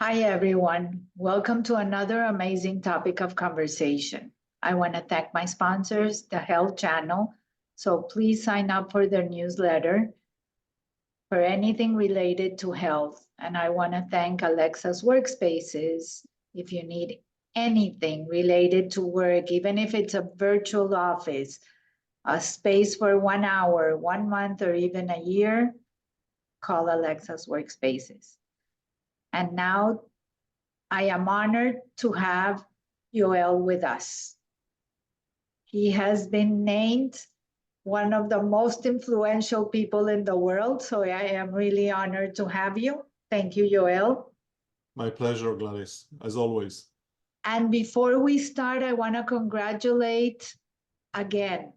Hi, everyone. Welcome to another amazing topic of conversation. I want to thank my sponsors, the Health Channel. So please sign up for their newsletter for anything related to health. And I want to thank Alexa's Workspaces. If you need anything related to work, even if it's a virtual office, a space for 1 hour, 1 month, or even a year, call Alexa's Workspaces. And now I am honored to have Yoel with us. He has been named one of the most influential people in the world, so I am really honored to have you. Thank you, Yoel. My pleasure, Gladys, as always. And before we start, I want to congratulate again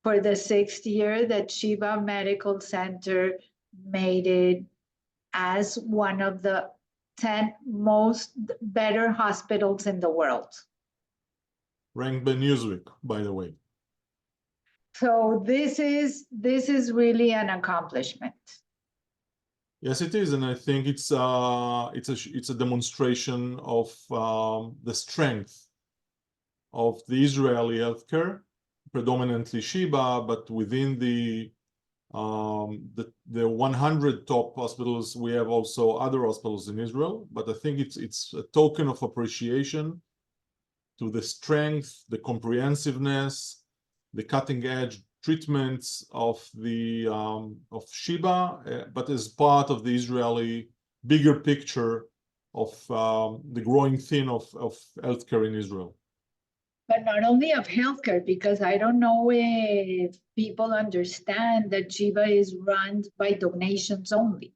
for the 6th year that Sheba Medical Center made it as one of the 10 most better hospitals in the world. Ranked by Newsweek, by the way. So this is really an accomplishment. Yes, it is, and I think it's a demonstration of the strength of the Israeli healthcare, predominantly Sheba, but within the 100 top hospitals, we have also other hospitals in Israel. But I think it's a token of appreciation to the strength, the comprehensiveness, the cutting-edge treatments of Sheba, but as part of the Israeli bigger picture of the growing theme of healthcare in Israel. But not only of healthcare, because I don't know if people understand that Sheba is run by donations only.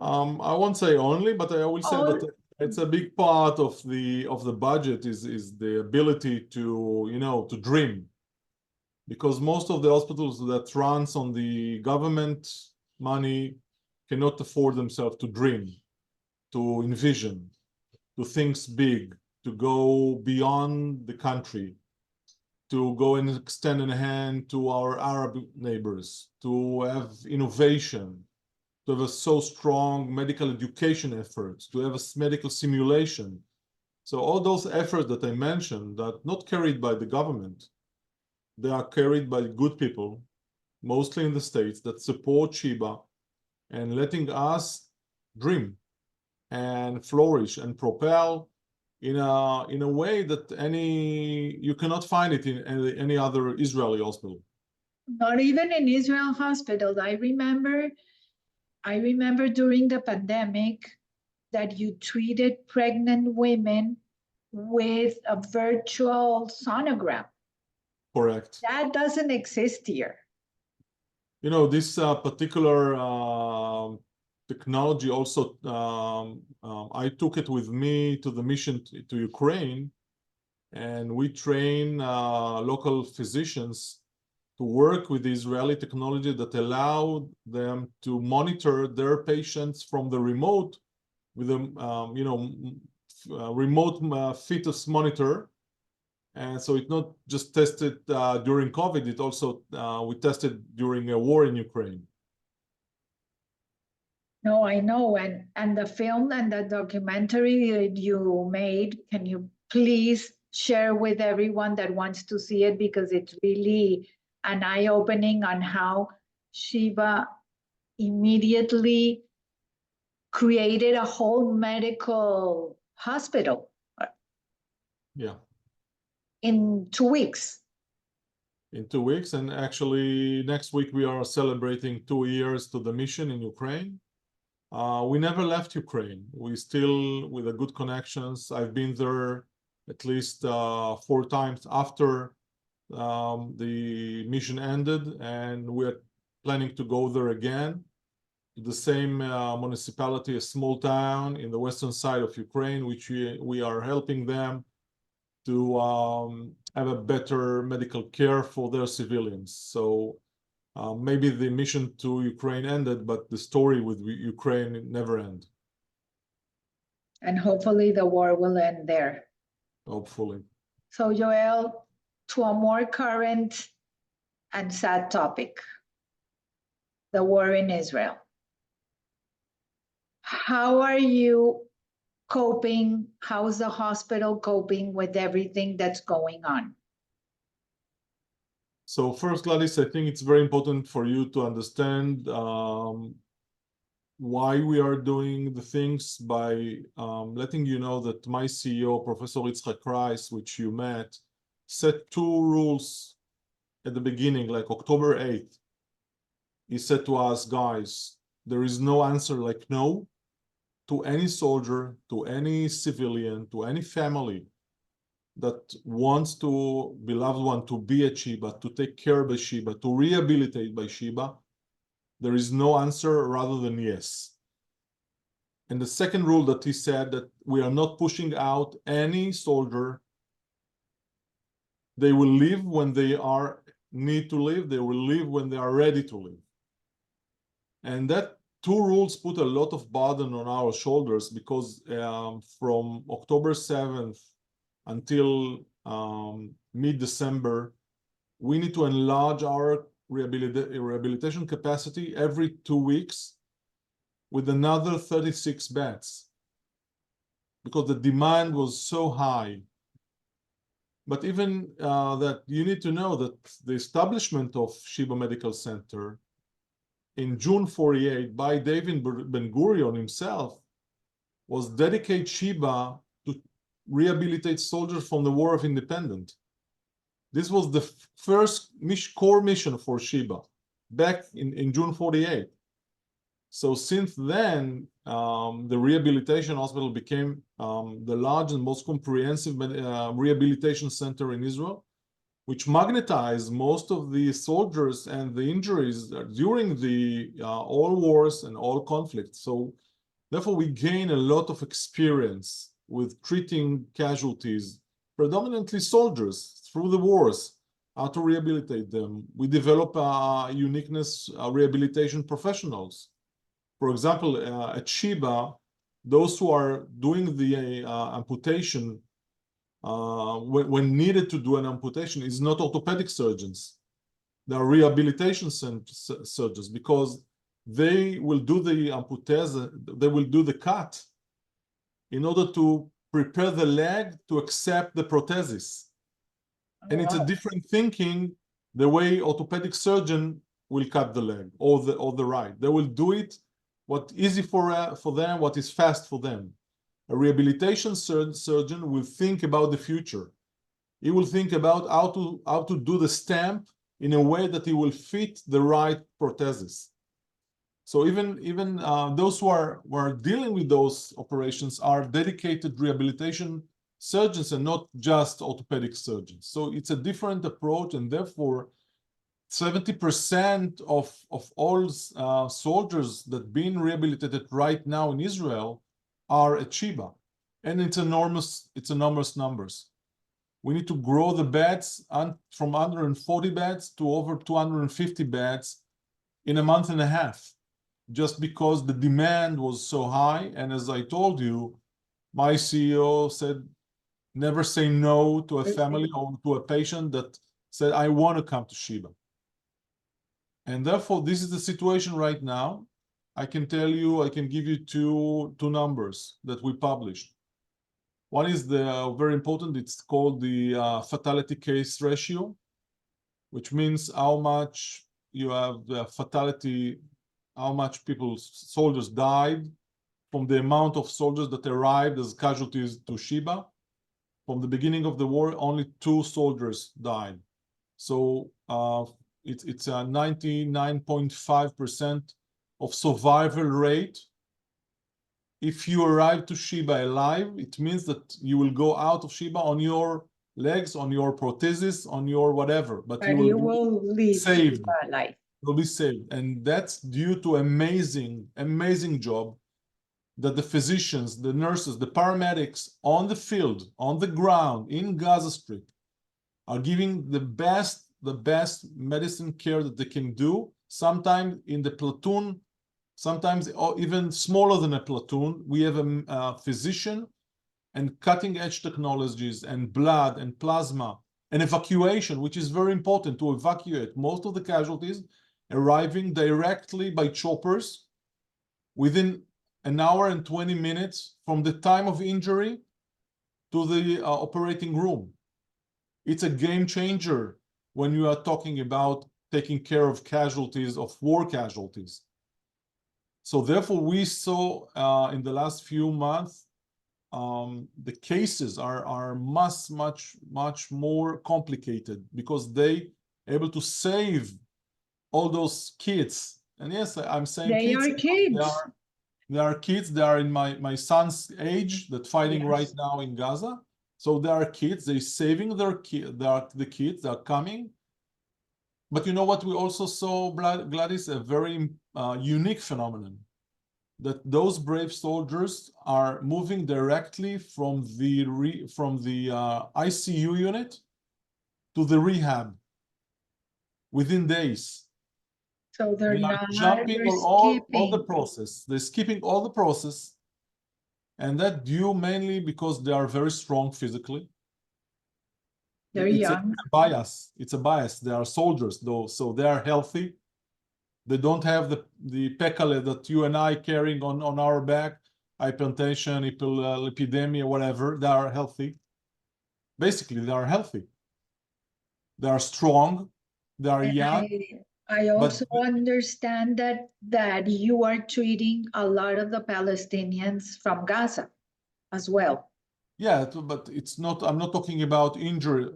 I won't say only, but I will say that it's a big part of the budget is the ability to dream, because most of the hospitals that runs on the government money cannot afford themselves to dream, to envision, to think big, to go beyond the country, to go and extend a hand to our Arab neighbors, to have innovation, to have a so strong medical education efforts, to have a medical simulation. So all those efforts that I mentioned that not carried by the government, they are carried by good people, mostly in the States, that support Sheba and letting us dream and flourish and propel in a way that you cannot find it in any other Israeli hospital. Not even in Israel hospitals. I remember during the pandemic that you treated pregnant women with a virtual sonogram. Correct. That doesn't exist here. This particular technology also, I took it with me to the mission to Ukraine, and we train local physicians to work with the Israeli technology that allowed them to monitor their patients from the remote with a remote fetus monitor. And so it's not just tested during COVID, it also we tested during a war in Ukraine. No, I know. And the film and the documentary that you made, can you please share with everyone that wants to see it? Because it's really an eye-opening on how Sheba immediately created a whole medical hospital. Yeah. In 2 weeks. In 2 weeks, and actually next week we are celebrating 2 years to the mission in Ukraine. We never left Ukraine. We still with a good connections. I've been there at least 4 times after the mission ended, and we're planning to go there again. The same municipality, a small town in the western side of Ukraine, which we are helping them to have a better medical care for their civilians. So maybe the mission to Ukraine ended, but the story with Ukraine never ends. And hopefully the war will end there. Hopefully. So Yoel, to a more current and sad topic, the war in Israel. how are you coping? How's the hospital coping with everything that's going on? So first, Gladys, I think it's very important for you to understand why we are doing the things by letting you know that my CEO, Professor Yitzhak Rice, which you met, set 2 rules at the beginning, like October 8th. He said to us, guys, there is no answer like no to any soldier, to any civilian, to any family that wants to, beloved one, to be at Sheba, to take care by Sheba, to rehabilitate by Sheba. There is no answer rather than yes. And the second rule that he said, that we are not pushing out any soldier. They will leave when they need to leave. They will leave when they are ready to leave. And that 2 rules put a lot of burden on our shoulders, because from October 7th until mid-December, we need to enlarge our rehabilitation capacity every 2 weeks with another 36 beds, because the demand was so high. But even that, you need to know that the establishment of Sheba Medical Center in June 48 by David Ben-Gurion himself was dedicate Sheba to rehabilitate soldiers from the War of Independence. This was the first core mission for Sheba back in June 48. So since then, the rehabilitation hospital became the largest and most comprehensive rehabilitation center in Israel, which magnetized most of the soldiers and the injuries during the all wars and all conflicts. So therefore, we gain a lot of experience with treating casualties, predominantly soldiers, through the wars, how to rehabilitate them. We develop uniqueness rehabilitation professionals. For example, at Sheba, those who are doing the amputation, when needed to do an amputation, is not orthopedic surgeons. They are rehabilitation surgeons, because they will do the amputase, they will do the cut in order to prepare the leg to accept the prosthesis. And it's a different thinking the way orthopedic surgeon will cut the leg or the right. They will do it what easy for them, what is fast for them. A rehabilitation surgeon will think about the future. He will think about how to do the stamp in a way that he will fit the right prosthesis. So even those who are dealing with those operations are dedicated rehabilitation surgeons and not just orthopedic surgeons. So it's a different approach, and therefore 70% of all soldiers that being rehabilitated right now in Israel are at Sheba, and it's enormous numbers. We need to grow the beds from 140 beds to over 250 beds in a month and a half, just because the demand was so high. And as I told you, my CEO said, never say no to a family or to a patient that said, I want to come to Sheba. And therefore, this is the situation right now. I can tell you, I can give you two numbers that we published. One is very important. It's called the fatality case ratio, which means how much you have the fatality, how much soldiers died from the amount of soldiers that arrived as casualties to Sheba. From the beginning of the war, only 2 soldiers died. So it's a 99.5% of survival rate. If you arrive to Sheba alive, it means that you will go out of Sheba on your legs, on your prosthesis, on your whatever, but you will be saved. Alive. Will be saved, and that's due to amazing job that the physicians, the nurses, the paramedics on the field, on the ground in Gaza Strip are giving the best medicine care that they can do. Sometimes in the platoon, sometimes even smaller than a platoon, we have a physician and cutting-edge technologies and blood and plasma and evacuation, which is very important to evacuate most of the casualties, arriving directly by choppers within an hour and 20 minutes from the time of injury to the operating room. It's a game changer when you are talking about taking care of casualties, of war casualties. So therefore, we saw in the last few months, the cases are much more complicated because they able to save all those kids. And yes, I'm saying They kids. are kids. They are kids. They are in my son's age that fighting right now in Gaza. So they are kids. They're saving their kids. They are the kids. They are coming. But you know what? We also saw, Gladys, a very unique phenomenon, that those brave soldiers are moving directly from the ICU unit to the rehab within days. So they're They are not, jumping they're all the skipping. process. They're skipping all the process, and that due mainly because they are very strong physically. They're It's young. a bias. It's a bias. They are soldiers, though, so they are healthy. They don't have the pekale that you and I carrying on our back, hypertension, lipidemia, whatever. They are healthy. Basically, they are healthy. They are strong. They are And young. I also But understand that you are treating a lot of the Palestinians from Gaza as well. yeah, but it's not. I'm not talking about injury.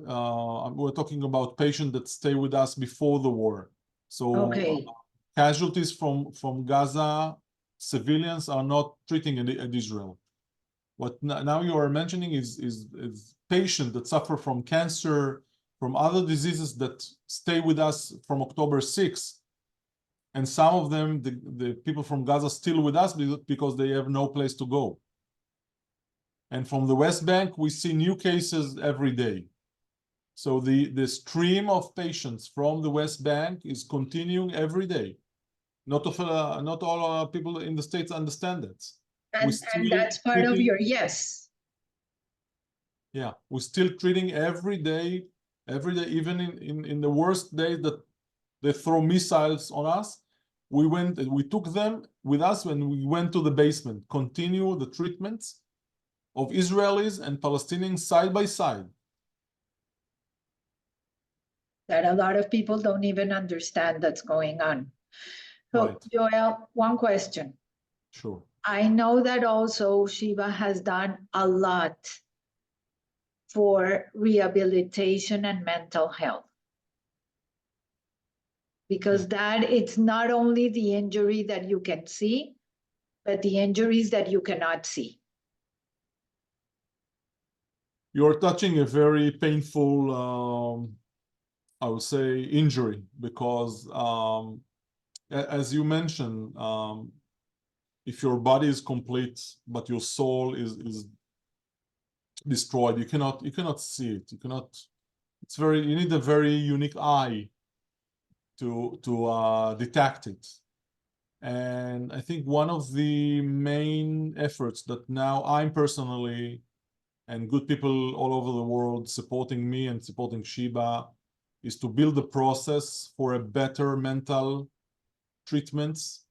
We're talking about patients that stay with us before the war. So Okay. casualties from Gaza, civilians are not treating at Israel. What now you are mentioning is patients that suffer from cancer, from other diseases that stay with us from October 6th. And some of them, the people from Gaza still with us because they have no place to go. And from the West Bank, we see new cases every day. So the stream of patients from the West Bank is continuing every day. Not all people in the States understand that. And that's part of your yes. Yeah, we're still treating every day, even in the worst days that they throw missiles on us. We took them with us when we went to the basement, continue the treatments of Israelis and Palestinians side by side. That a lot of people don't even understand that's going on. So, Right. Yoel, one question. Sure. I know that also Sheba has done a lot for rehabilitation and mental health. Because that it's not only the injury that you can see, but the injuries that you cannot see. You're touching a very painful, I would say, injury because, as you mentioned, if your body is complete but your soul is destroyed, you cannot see it. You need a very unique eye to detect it. And I think one of the main efforts that now I'm personally and good people all over the world supporting me and supporting Sheba is to build a process for a better mental treatments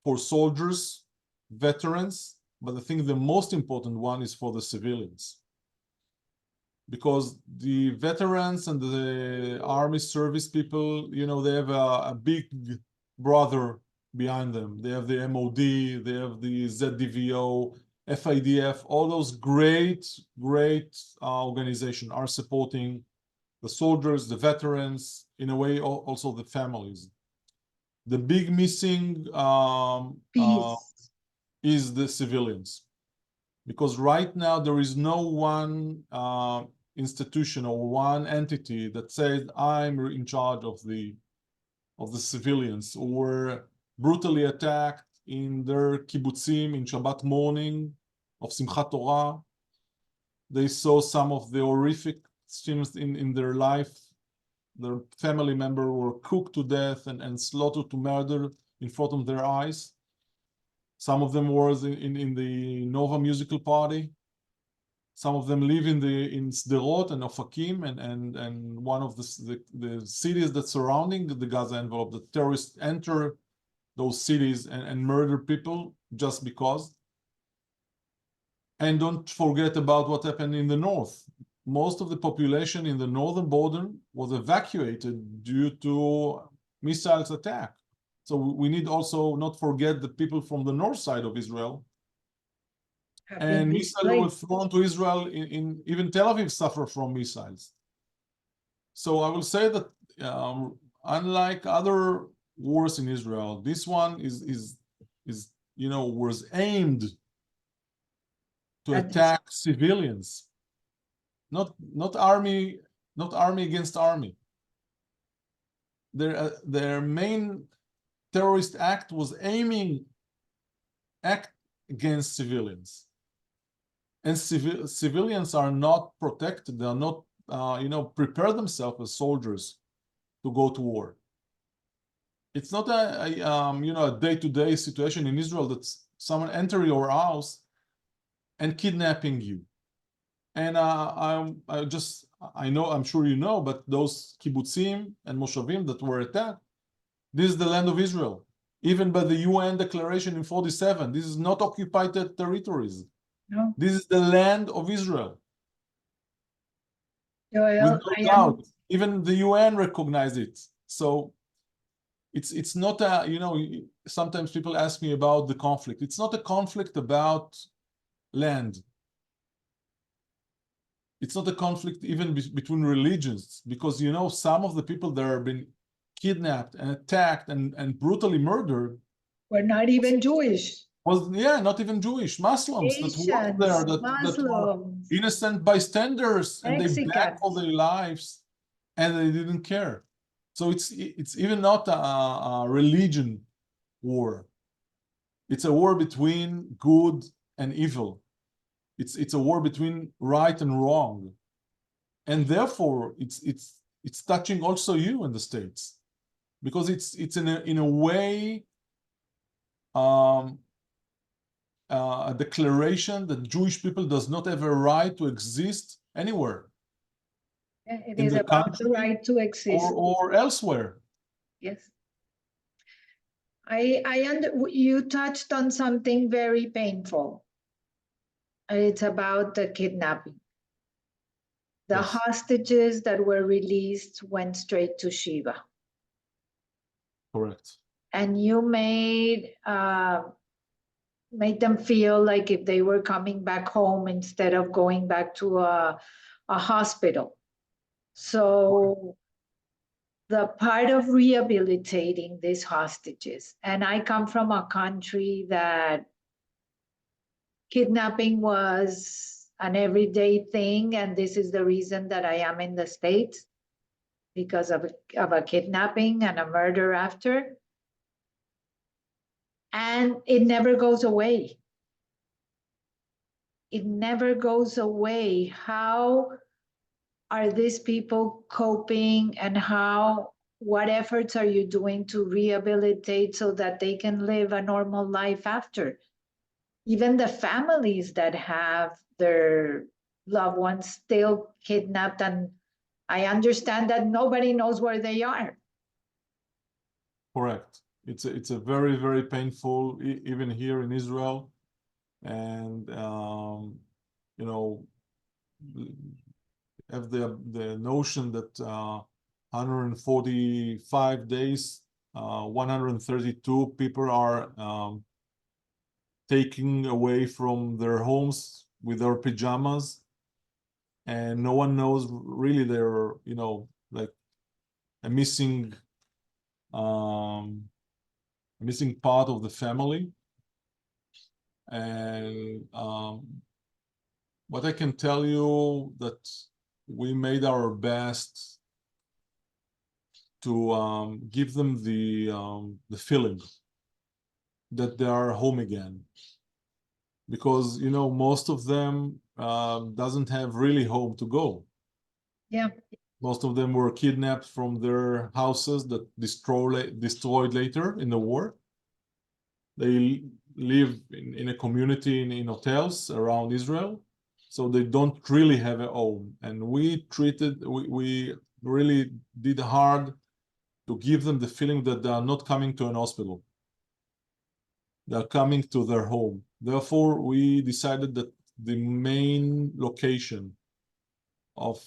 for soldiers, veterans, but I think the most important one is for the civilians. Because the veterans and the army service people, they have a big brother behind them. They have the MOD, they have the ZDVO, FIDF, all those great organizations are supporting the soldiers, the veterans, in a way, also the families. The big missing is the civilians. Because right now there is no one institution or one entity that says, I'm in charge of the civilians who were brutally attacked in their kibbutzim in Shabbat morning of Simchat Torah. They saw some of the horrific scenes in their life. Their family member were cooked to death and slaughtered to murder in front of their eyes. Some of them were in the Nova musical party. Some of them live in Sderot and Ofakim and one of the cities that surrounding the Gaza envelope. The terrorists enter those cities and murder people just because. And don't forget about what happened in the north. Most of the population in the northern border was evacuated due to missiles attack. So we need also not forget the people from the north side of Israel. And missiles were thrown to Israel in even Tel Aviv suffer from missiles. So I will say that unlike other wars in Israel, this one is was aimed to attack civilians, not army against army. Their main terrorist act was aiming against civilians, and civilians are not protected. They are not prepare themselves as soldiers to go to war. It's not a day-to-day situation in Israel that someone enter your house and kidnapping you. And I know, I'm sure you know, but those kibbutzim and moshavim that were attacked, this is the land of Israel. Even by the UN declaration in 47, this is not occupied territories. No. This is the land of Israel. Yoel, with no doubt. Even the UN recognized it. So it's not a, sometimes people ask me about the conflict. It's not a conflict about land. It's not a conflict even between religions, because some of the people that have been kidnapped and attacked and brutally murdered were not even Jewish. Not even Jewish. Muslims that worked there, that were innocent bystanders, and they begged for their lives, and they didn't care. So it's even not a religion war. It's a war between good and evil. It's a war between right and wrong, and therefore it's touching also you in the States, because it's in a way a declaration that Jewish people does not have a right to exist anywhere. It is about the right to exist or elsewhere. Yes. You touched on something very painful. It's about the kidnapping. The hostages that were released went straight to Sheba. Correct. And you made them feel like if they were coming back home instead of going back to a hospital. So the part of rehabilitating these hostages, and I come from a country that kidnapping was an everyday thing, and this is the reason that I am in the States, because of a kidnapping and a murder after. And it never goes away. It never goes away. How are these people coping, and what efforts are you doing to rehabilitate so that they can live a normal life after? Even the families that have their loved ones still kidnapped, and I understand that nobody knows where they are. Correct. It's a very, very painful, even here in Israel, and have the notion that 145 days, 132 people are taken away from their homes with their pajamas, and no one knows really they're like a missing part of the family. And what I can tell you that we made our best to give them the feeling that they are home again, because most of them doesn't have really home to go. Yeah. Most of them were kidnapped from their houses that destroyed later in the war. They live in a community in hotels around Israel, so they don't really have a home. And we really did hard to give them the feeling that they are not coming to an hospital. They're coming to their home. Therefore, we decided that the main location of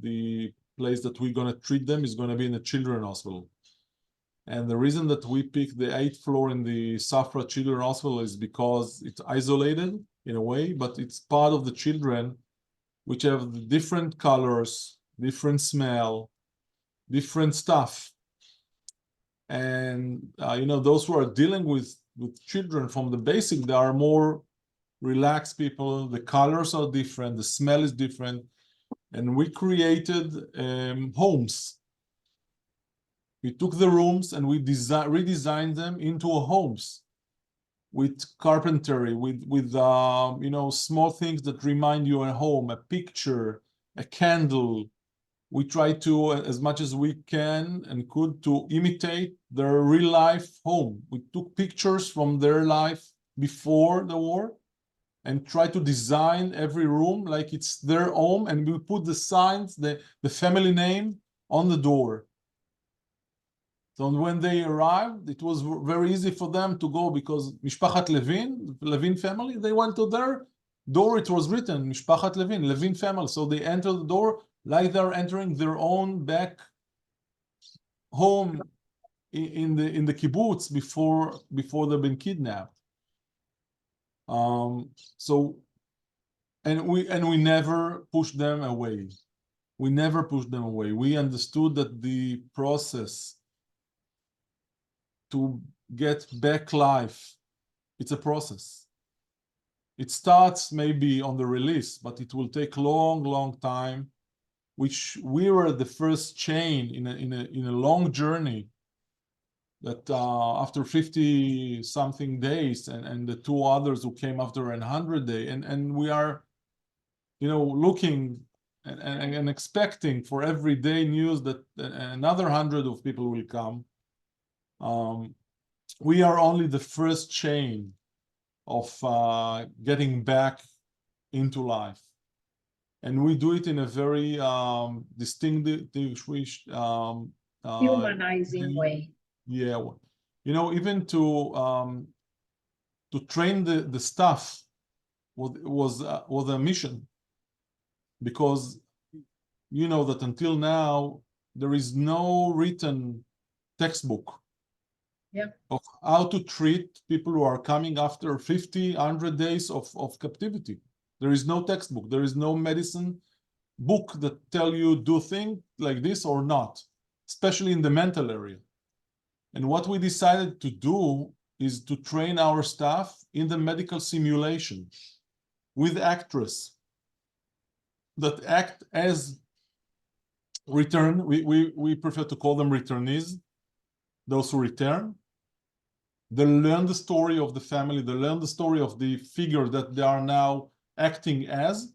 the place that we're going to treat them is going to be in a children's hospital. And the reason that we picked the 8th floor in the South Florida Children's Hospital is because it's isolated in a way, but it's part of the children which have the different colors, different smell, different stuff. And you know, those who are dealing with children from the basic, they are more relaxed people. The colors are different, the smell is different, and we created homes. We took the rooms and we redesigned them into homes with carpentry, with you know, small things that remind you at home, a picture, a candle. We try to, as much as we can and could, to imitate their real life home. We took pictures from their life before the war and try to design every room like it's their home, and we put the signs, the family name on the door. So when they arrived, it was very easy for them to go, because Mishpachat Levin family, they went to their door, it was written, Mishpachat Levin family. So they entered the door like they're entering their own back home in the kibbutz before they've been kidnapped. So, and we never pushed them away. We never pushed them away. We understood that the process to get back life, it's a process. It starts maybe on the release, but it will take long time, which we were the first chain in a long journey that after 50 something days, and the two others who came after 100 days, and we are, you know, looking and expecting for every day news that another 100 of people will come. We are only the first chain of getting back into life. And we do it in a very distinguished, Humanizing way. Yeah, you know, even to train the staff was a mission, because you know that until now there is no written textbook of how to treat people who are coming after 50, 100 days of captivity. There is no textbook. There is no medicine book that tell you do things like this or not, especially in the mental area. And what we decided to do is to train our staff in the medical simulation with actors that act as return. We prefer to call them returnees, those who return. They learn the story of the family, they learn the story of the figure that they are now acting as,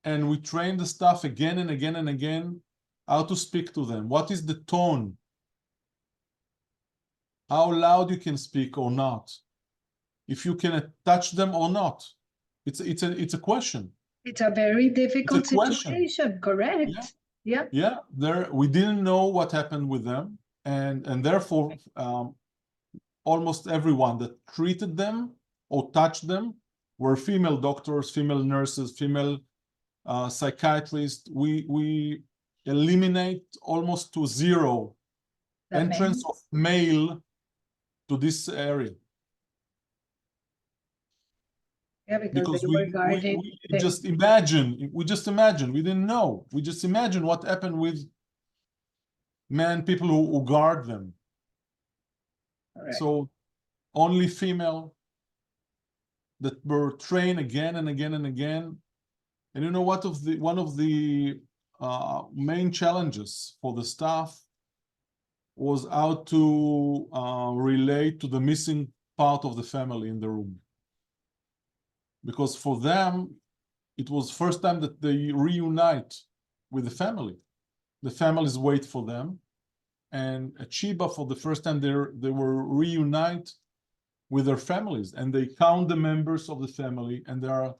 and we train the staff again and again and again how to speak to them. What is the tone? How loud you can speak or not? If you can touch them or not? It's a question. It's a very difficult question. situation, correct? Yeah. We didn't know what happened with them, and therefore almost everyone that treated them or touched them were female doctors, female nurses, female psychiatrists. We eliminate almost to zero entrance of male to this area. Yeah, because we just imagine, we didn't know. We just imagine what happened with people who guard them. Correct. So only female that were trained again and again and again. And you know, one of the main challenges for the staff was how to relate to the missing part of the family in the room. Because for them, it was first time that they reunite with the family. The families wait for them. And at Sheba, for the first time, they were reunite with their families, and they count the members of the family, and there are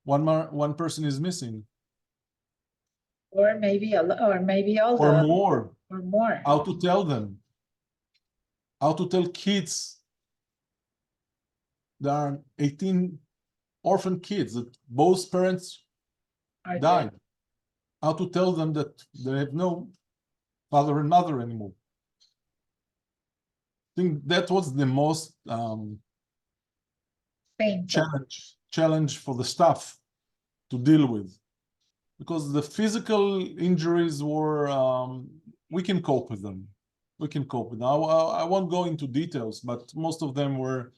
one person is missing. Or maybe all or more. Or more. How to tell them? How to tell kids there are 18 orphan kids that both parents Are died. there? How to tell them that they have no father and mother anymore? I think that was the most Painful. challenge for the staff to deal with, because the physical injuries were we can cope with them. We can cope with them. I won't go into details, but most of them were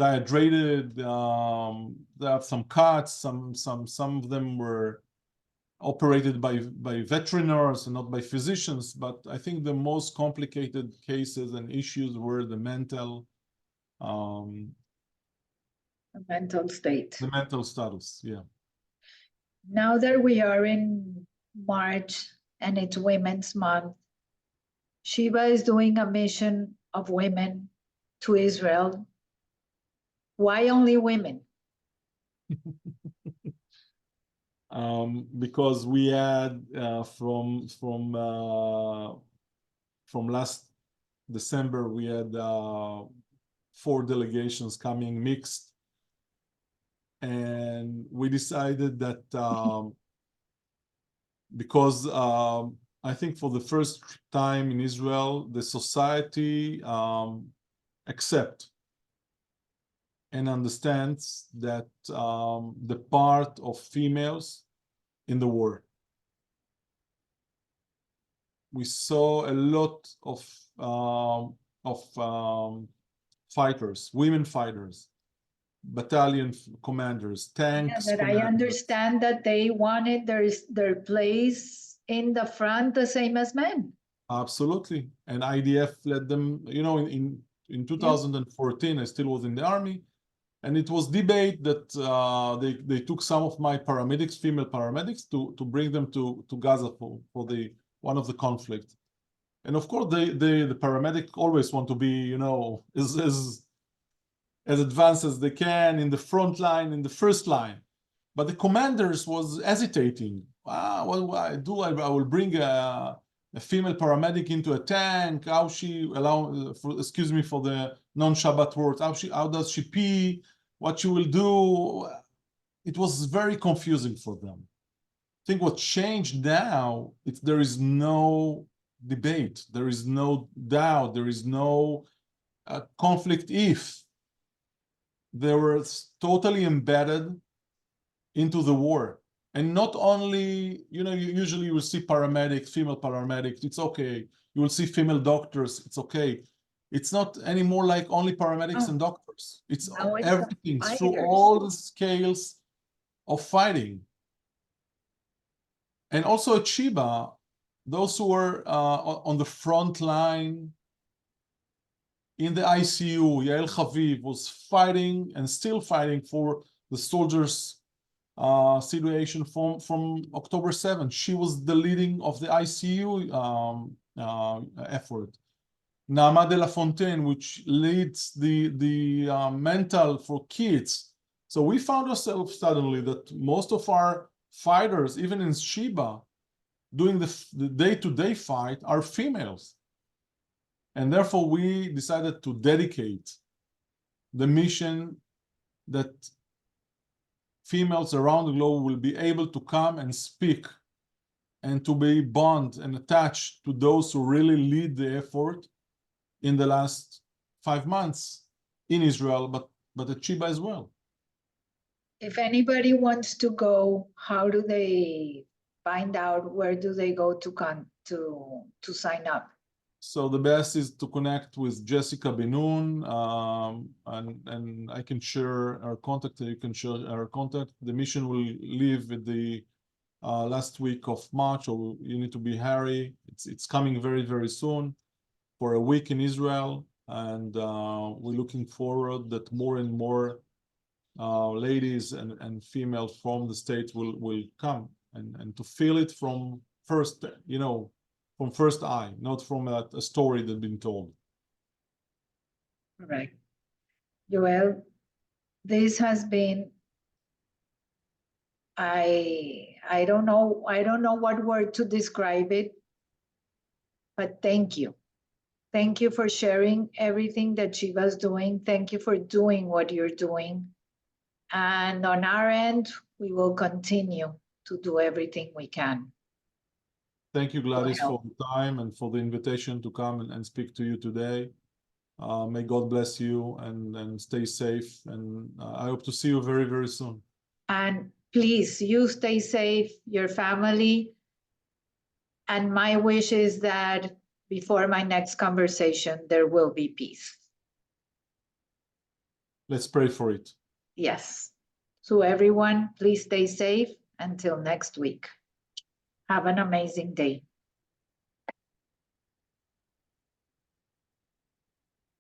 dehydrated. They have some cuts. Some of them were operated by veterinarians and not by physicians. But I think the most complicated cases and issues were the mental state. the mental status. Yeah. Now that we are in March and it's Women's Month, Sheba is doing a mission of women to Israel. Why only women? Because we had from last December, we had 4 delegations coming mixed, and we decided that because I think for the first time in Israel, the society accept and understands that the part of females in the war. We saw a lot of fighters, women fighters, battalion commanders, tanks. Yeah, but I understand that they wanted their place in the front the same as men. Absolutely. And IDF let them, you know, in 2014, I still was in the army, and it was debate that they took some of my paramedics, female paramedics, to bring them to Gaza for the one of the conflict. And of course, the paramedic always want to be, you know, as advanced as they can in the front line, in the first line. But the commanders was hesitating. What do I do? I will bring a female paramedic into a tank. How she allow? Excuse me for the non-Shabbat words. How does she pee? What she will do? It was very confusing for them. I think what changed now, there is no debate, there is no doubt, there is no conflict if they were totally embedded into the war. And not only, you know, usually you will see paramedics, female paramedics, it's okay. You will see female doctors, it's okay. It's not anymore like only paramedics and doctors. It's everything through all the scales of fighting. And also at Sheba, those who were on the front line in the ICU, Yoel Har-Even was fighting and still fighting for the soldiers' situation from October 7th. She was the leading of the ICU effort. Naama de la Fontaine, which leads the mental for kids. So we found ourselves suddenly that most of our fighters, even in Sheba, doing the day-to-day fight, are females. And therefore, we decided to dedicate the mission that females around the globe will be able to come and speak and to be bond and attached to those who really lead the effort in the last 5 months in Israel, but at Sheba as well. If anybody wants to go, how do they find out? Where do they go to sign up? So the best is to connect with Jessica Ben-Nun, and I can share our contact. You can share our contact. The mission will leave at the last week of March, or you need to be hurry. It's coming very, very soon for a week in Israel, and we're looking forward that more and more ladies and females from the state will come and to feel it from first, you know, from first eye, not from a story that's been told. Correct. Yoel, this has been, I don't know what word to describe it, but thank you. Thank you for sharing everything that Sheba's doing. Thank you for doing what you're doing. And on our end, we will continue to do everything we can. Thank you, Gladys, help. for the time and for the invitation to come and speak to you today. May God bless you and stay safe. And I hope to see you very, very soon. And please, you stay safe, your family. And my wish is that before my next conversation, there will be peace. Let's pray for it. Yes. So everyone, please stay safe until next week. Have an amazing day.